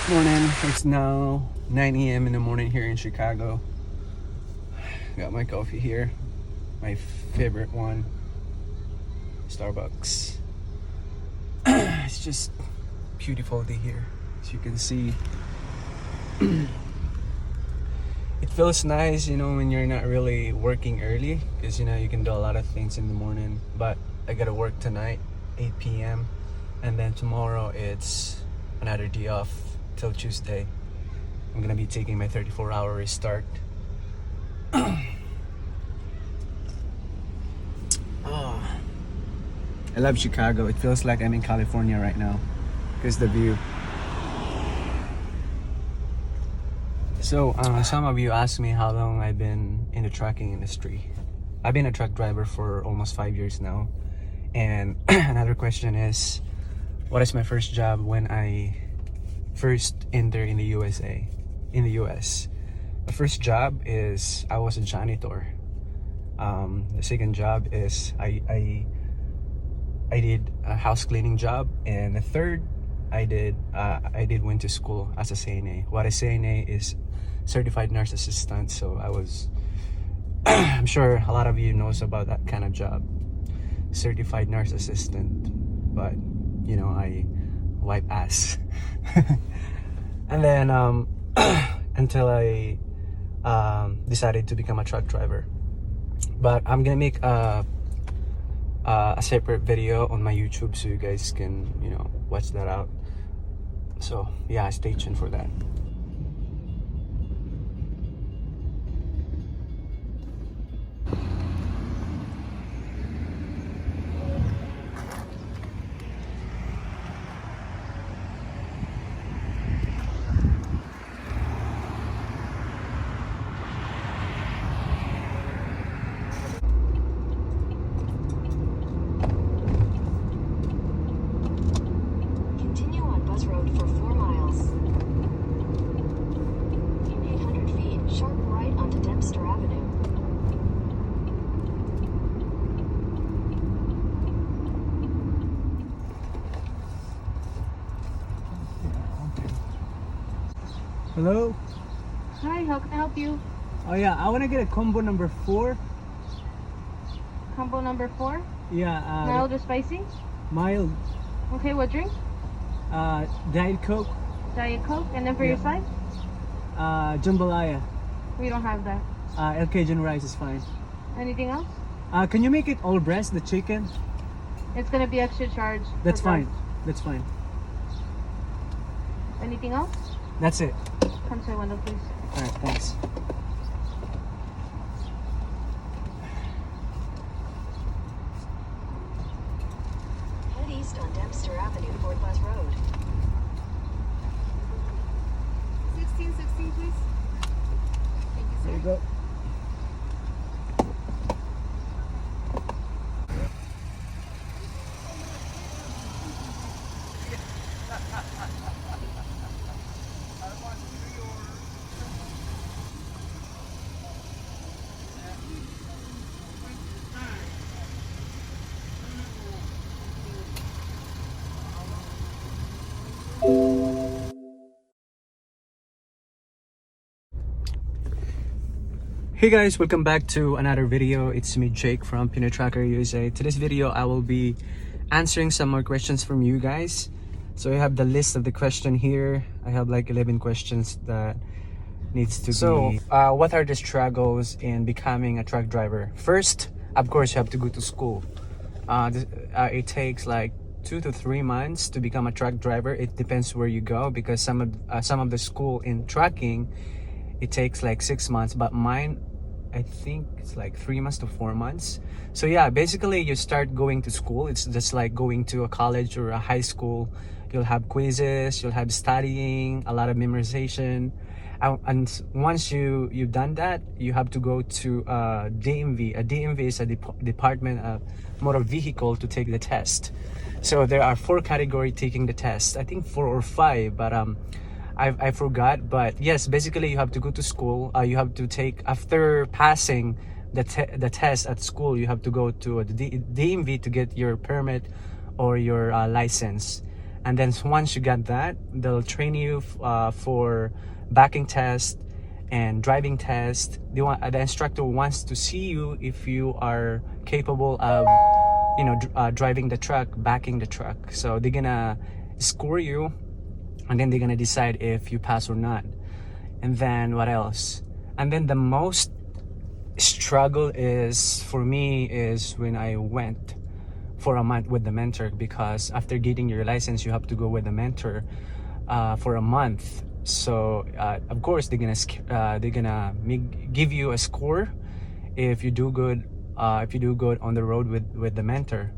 Morning. It's now 9 a.m. in the morning here in Chicago. Got my coffee here, my favorite one, Starbucks. It's just beautiful day here, as you can see. It feels nice, when you're not really working early, because you can do a lot of things in the morning. But I gotta work tonight, 8 p.m. and then tomorrow it's another day off till Tuesday. I'm gonna be taking my 34-hour restart. Oh, I love Chicago. It feels like I'm in California right now because the view. So some of you asked me how long I've been in the trucking industry. I've been a truck driver for almost 5 years now. And another question is, what is my first job when I first entered in the USA? In the US, the first job is I was a janitor. The second job is I did a house cleaning job, and the third I did went to school as a CNA. What a CNA is, certified nurse assistant. So I was I'm sure a lot of you knows about that kind of job, certified nurse assistant. But I wipe ass. And then until I decided to become a truck driver. But I'm gonna make a separate video on my YouTube so you guys can watch that out. So yeah, stay tuned for that. Continue on Bus Road for 4 miles. In 800 feet, sharp right onto Dempster Avenue. Hello? Hi, how can I help you? Oh yeah, I want to get a combo number 4. Combo number 4? Yeah, Mild or spicy? mild, Okay, what drink? Diet Coke, Diet Coke. And then for your Yeah. side? jambalaya, We don't have that. El Cajun rice is fine. Anything else? Can you make it all breast, the chicken? It's gonna be extra charge. That's for fine. breast. That's fine. Anything else? That's it. Come to the window, please. All right, thanks. Head east on Dempster Avenue, Fort Bus Road. 1616, please. Thank you, There you go. Hey guys, welcome back to another video. It's me, Jake, from Pinoy Tracker USA. Today's video I will be answering some more questions from you guys. So I have the list of the question here. I have like 11 questions that needs to be. What are the struggles in becoming a truck driver? First, of course, you have to go to school. It takes like 2 to 3 months to become a truck driver. It depends where you go, because some of the school in trucking, it takes like 6 months, but mine, I think it's like 3 months to 4 months. So yeah, basically you start going to school. It's just like going to a college or a high school. You'll have quizzes, you'll have studying, a lot of memorization. And once you've done that, you have to go to DMV. A DMV is a Department of Motor Vehicle to take the test. So there are 4 categories taking the test. I think 4 or 5, but I forgot. But yes, basically you have to go to school. You have to take, after passing the test at school, you have to go to the DMV to get your permit or your license. And then once you got that, they'll train you for backing test and driving test. The instructor wants to see you if you are capable of, driving the truck, backing the truck. So they're gonna score you, and then they're gonna decide if you pass or not. And then what else? And then the most struggle is for me is when I went for a month with the mentor, because after getting your license you have to go with the mentor for a month. So of course they're gonna give you a score if you do good on the road with the mentor.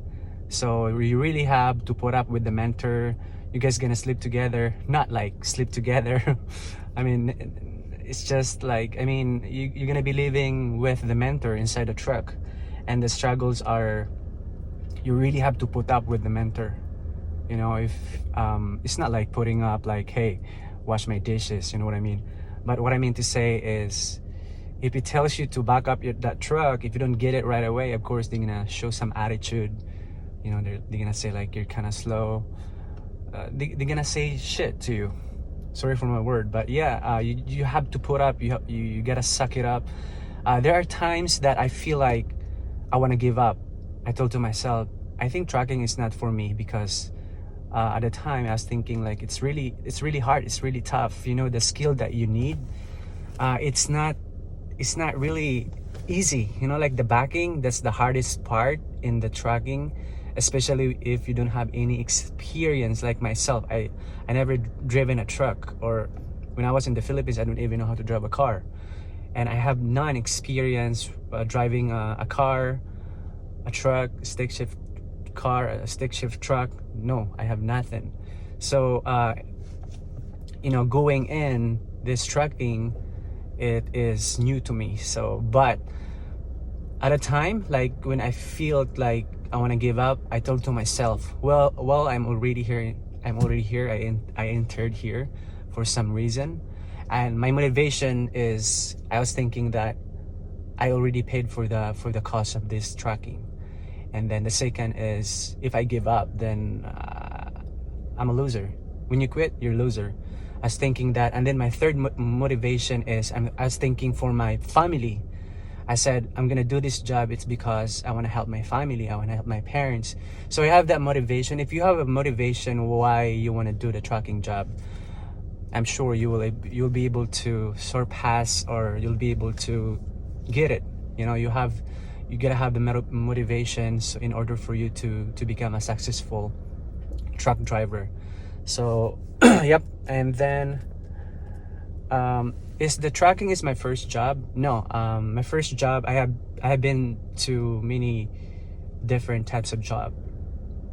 So you really have to put up with the mentor. You guys gonna sleep together, not like sleep together. I mean, it's just like, I mean, you're gonna be living with the mentor inside the truck, and the struggles are, you really have to put up with the mentor. If it's not like putting up like, hey, wash my dishes, you know what I mean? But what I mean to say is, if it tells you to back up that truck, if you don't get it right away, of course they're gonna show some attitude. They're gonna say like you're kind of slow. They're gonna say shit to you. Sorry for my word, but yeah, you have to put up. You gotta suck it up. There are times that I feel like I want to give up. I told to myself, I think trucking is not for me, because at the time I was thinking like it's really hard, it's really tough. The skill that you need, it's not really easy. Like the backing, that's the hardest part in the trucking, especially if you don't have any experience like myself. I never driven a truck, or when I was in the Philippines I don't even know how to drive a car, and I have none experience driving a car, a truck, stick shift car, a stick shift truck. No, I have nothing. So going in this trucking, it is new to me. So but at a time, like when I feel like I want to give up, I told to myself, well, I'm already here. I entered here for some reason, and my motivation is, I was thinking that I already paid for the cost of this trucking. And then the second is, if I give up, then I'm a loser. When you quit, you're a loser. I was thinking that. And then my third motivation is, I was thinking for my family. I said, I'm gonna do this job, it's because I want to help my family, I want to help my parents. So I have that motivation. If you have a motivation why you want to do the trucking job, I'm sure you'll be able to surpass, or you'll be able to get it. You gotta have the motivations in order for you to become a successful truck driver. So yep. And then is the trucking is my first job? No, my first job, I have been to many different types of job.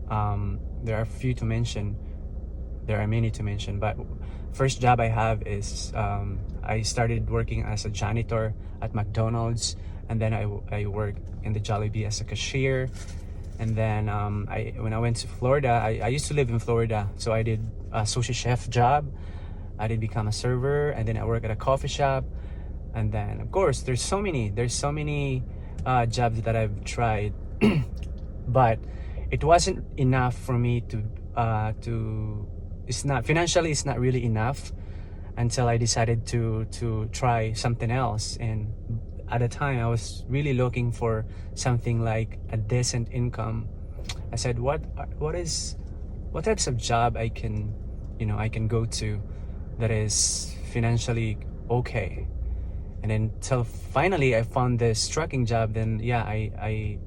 There are few to mention, there are many to mention, but first job I have is I started working as a janitor at McDonald's, and then I worked in the Jollibee as a cashier. And then when I went to Florida, I used to live in Florida, so I did a sushi chef job. I did become a server, and then I work at a coffee shop. And then of course there's so many jobs that I've tried. But it wasn't enough for me to it's not financially, it's not really enough, until I decided to try something else. And at the time I was really looking for something like a decent income. I said, what types of job I can go to that is financially okay. And then till finally I found this trucking job. Then yeah, I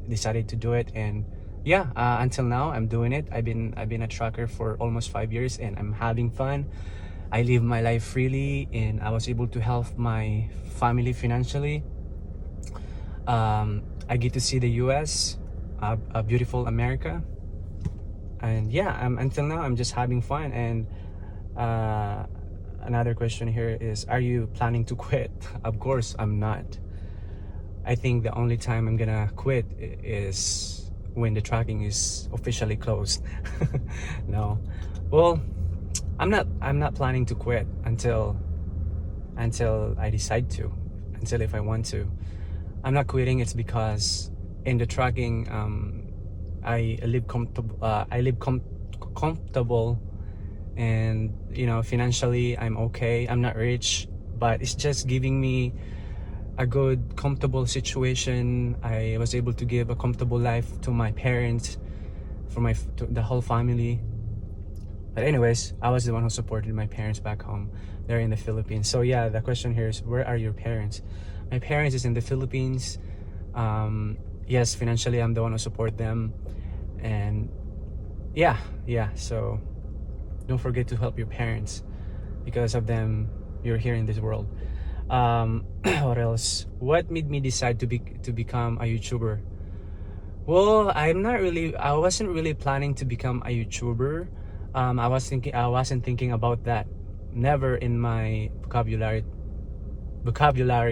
decided to do it, and yeah, until now I'm doing it. I've been a trucker for almost 5 years, and I'm having fun. I live my life freely, and I was able to help my family financially. I get to see the US, a beautiful America, and yeah, until now I'm just having fun. And another question here is, are you planning to quit? Of course I'm not. I think the only time I'm gonna quit is when the tracking is officially closed. No, well, I'm not planning to quit until I decide to, until if I want to. I'm not quitting. It's because in the tracking I live comfortable, and financially I'm okay. I'm not rich, but it's just giving me a good comfortable situation. I was able to give a comfortable life to my parents, to the whole family. But anyways, I was the one who supported my parents back home there in the Philippines. So yeah, the question here is, where are your parents? My parents is in the Philippines. Yes, financially I'm the one who support them, and yeah, so don't forget to help your parents. Because of them, you're here in this world. What else? What made me decide to become a YouTuber? Well, I wasn't really planning to become a YouTuber. I wasn't thinking about that. Never in my vocabulary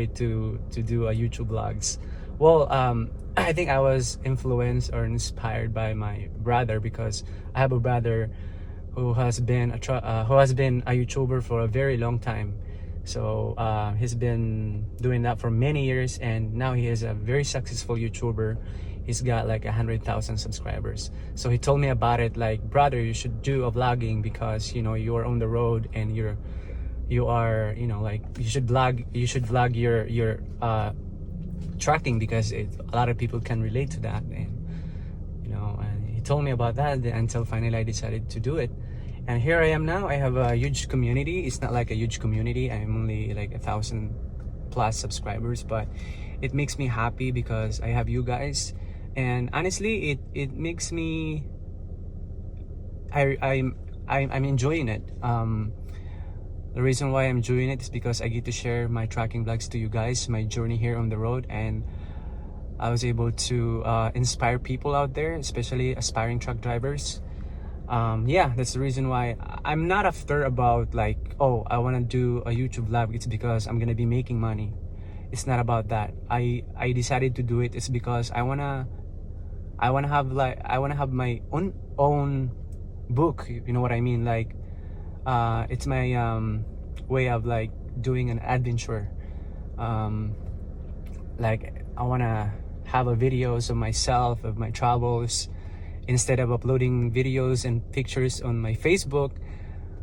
to do a YouTube vlogs. Well, I think I was influenced or inspired by my brother, because I have a brother who has been a YouTuber for a very long time. So he's been doing that for many years, and now he is a very successful YouTuber. He's got like 100,000 subscribers. So he told me about it, like, brother, you should do a vlogging, because you're on the road, and you are like, you should vlog your tracking, because a lot of people can relate to that. And he told me about that until finally I decided to do it. And here I am now. I have a huge community. It's not like a huge community. I'm only like 1,000 plus subscribers, but it makes me happy because I have you guys. And honestly, it makes me, I'm enjoying it. The reason why I'm doing it is because I get to share my tracking vlogs to you guys, my journey here on the road, and I was able to inspire people out there, especially aspiring truck drivers. Yeah, that's the reason why I'm not after about like, oh, I want to do a YouTube vlog. It's because I'm gonna be making money. It's not about that. I decided to do it. It's because I wanna have my own book. You know what I mean? Like, it's my way of like doing an adventure. Like, I wanna have a videos of myself, of my travels. Instead of uploading videos and pictures on my Facebook,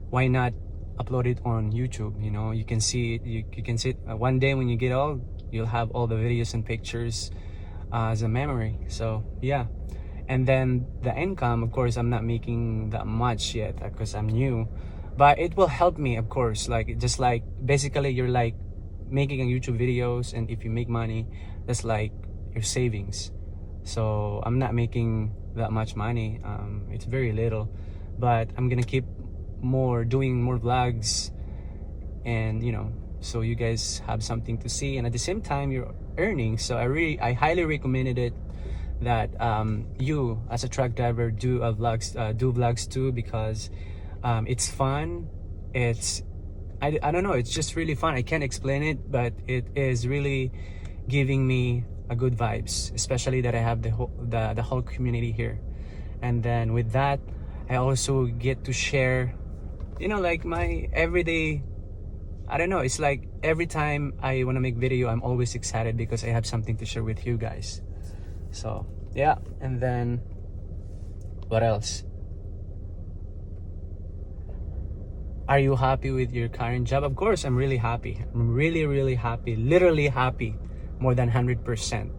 why not upload it on YouTube? You can see it. You can see it. One day when you get old, you'll have all the videos and pictures as a memory. So yeah. And then the income, of course, I'm not making that much yet because I'm new, but it will help me, of course. Like, just like, basically you're like making a YouTube videos, and if you make money, that's like your savings. So I'm not making that much money. It's very little, but I'm gonna keep doing more vlogs, and so you guys have something to see, and at the same time you're earning. So I highly recommended it that you as a truck driver do vlogs too, because it's fun. I don't know, it's just really fun. I can't explain it, but it is really giving me a good vibes, especially that I have the whole community here. And then with that, I also get to share like my everyday. I don't know, it's like every time I want to make video, I'm always excited because I have something to share with you guys. So yeah. And then what else? Are you happy with your current job? Of course, I'm really happy. I'm really happy, literally happy, more than 100%.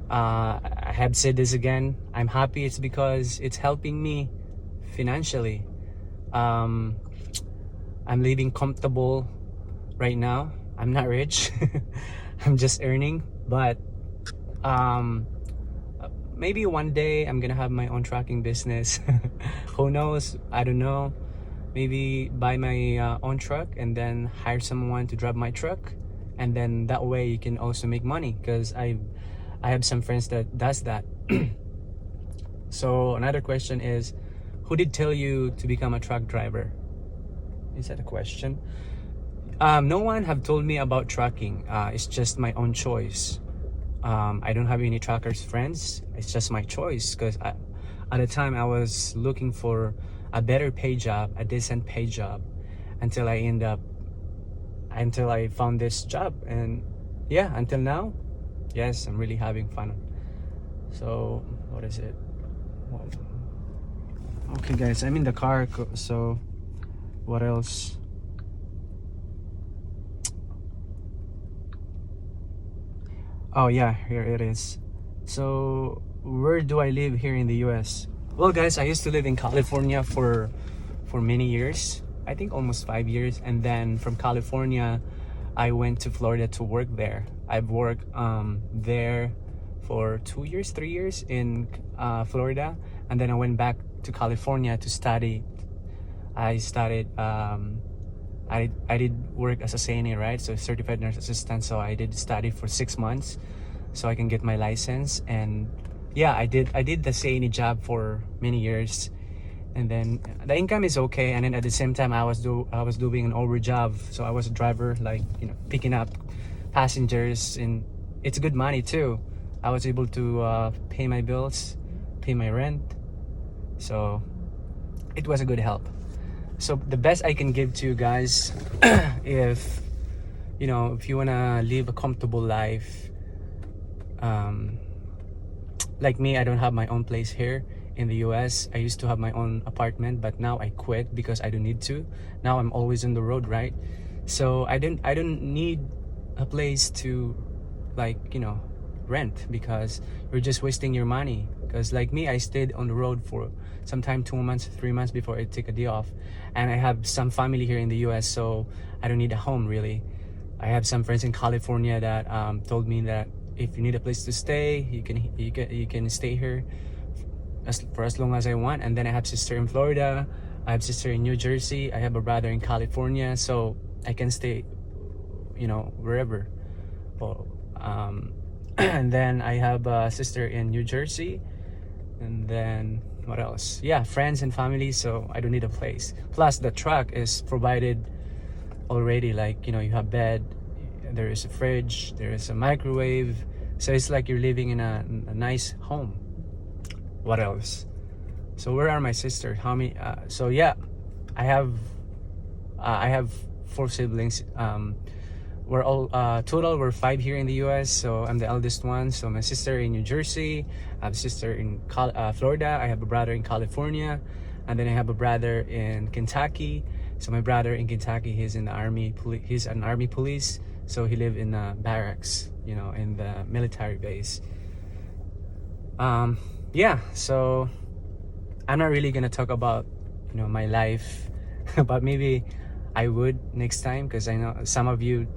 I have said this again, I'm happy. It's because it's helping me financially. I'm living comfortable right now. I'm not rich. I'm just earning, but maybe one day I'm gonna have my own trucking business. Who knows? I don't know. Maybe buy my own truck and then hire someone to drive my truck, and then that way you can also make money, because I have some friends that does that. So another question is, who did tell you to become a truck driver? Is that a question? No one have told me about trucking. It's just my own choice. I don't have any truckers friends. It's just my choice, because at the time I was looking for a better pay job, a decent pay job, until I found this job. And yeah, until now, yes, I'm really having fun. So what is it? Okay guys, I'm in the car, so what else? Oh yeah, here it is. So where do I live here in the US? Well guys, I used to live in California for many years. I think almost 5 years, and then from California I went to Florida to work there. I've worked there for 2 years, 3 years in Florida, and then I went back to California to study. I studied I did work as a CNA, right? So certified nurse assistant. So I did study for 6 months so I can get my license. And yeah, I did the CNA job for many years, and then the income is okay. And then at the same time, I was doing an Uber job. So I was a driver, like, you know, picking up passengers, and it's good money too. I was able to pay my bills, pay my rent. So it was a good help. So the best I can give to you guys, if you know, if you wanna live a comfortable life, like me, I don't have my own place here in the US. I used to have my own apartment, but now I quit because I don't need to. Now I'm always on the road, right? So I don't need a place to, like, you know, rent, because you're just wasting your money. Because like me, I stayed on the road for sometime 2 months, 3 months before I take a day off. And I have some family here in the US, so I don't need a home really. I have some friends in California that told me that if you need a place to stay, you can stay here for as long as I want. And then I have sister in Florida, I have sister in New Jersey, I have a brother in California, so I can stay, you know, wherever. Well, and then I have a sister in New Jersey, and then what else? Yeah, friends and family, so I don't need a place. Plus the truck is provided already, like, you know, you have bed, there is a fridge, there is a microwave, so it's like you're living in a nice home. What else? So where are my sisters? How many? So yeah, I have 4 siblings. We're all total, we're 5 here in the US. So I'm the eldest one. So my sister in New Jersey, I have a sister in Florida, I have a brother in California, and then I have a brother in Kentucky. So my brother in Kentucky, he's in the army. He's an army police, so he live in barracks, you know, in the military base. Yeah, so I'm not really gonna talk about, you know, my life, but maybe I would next time, because I know some of you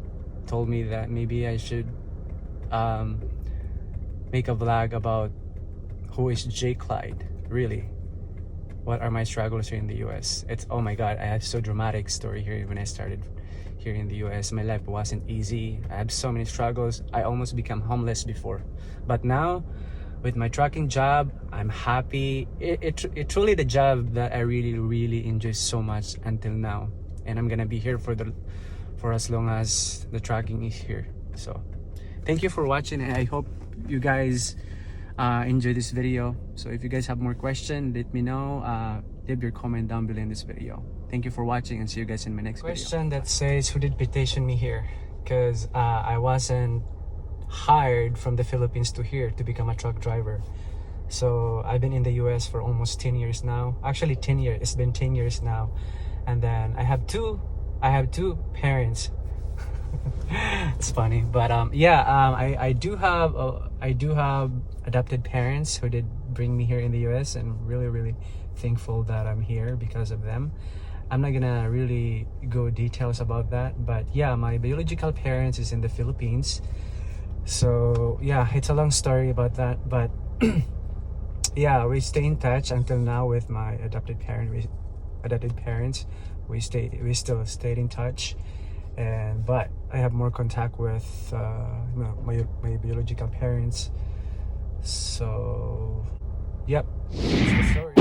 told me that maybe I should make a vlog about who is Jake Clyde, really. What are my struggles here in the US? It's, oh my god, I have so dramatic story here. When I started here in the US, my life wasn't easy. I have so many struggles. I almost become homeless before, but now with my trucking job, I'm happy. It truly the job that I really enjoy so much until now, and I'm gonna be here for as long as the trucking is here. So thank you for watching, and I hope you guys enjoy this video. So if you guys have more questions, let me know. Leave your comment down below in this video. Thank you for watching, and see you guys in my next question video. That says, who did petition me here? Because I wasn't hired from the Philippines to here to become a truck driver. So I've been in the US for almost 10 years now. Actually 10 years, it's been 10 years now. And then I have two parents. It's funny, but I do have adopted parents who did bring me here in the US, and really thankful that I'm here because of them. I'm not gonna really go details about that, but yeah, my biological parents is in the Philippines. So yeah, it's a long story about that, but yeah, we stay in touch until now with my adopted parents. We still stayed in touch, and but I have more contact with my biological parents. So yep, that's the story.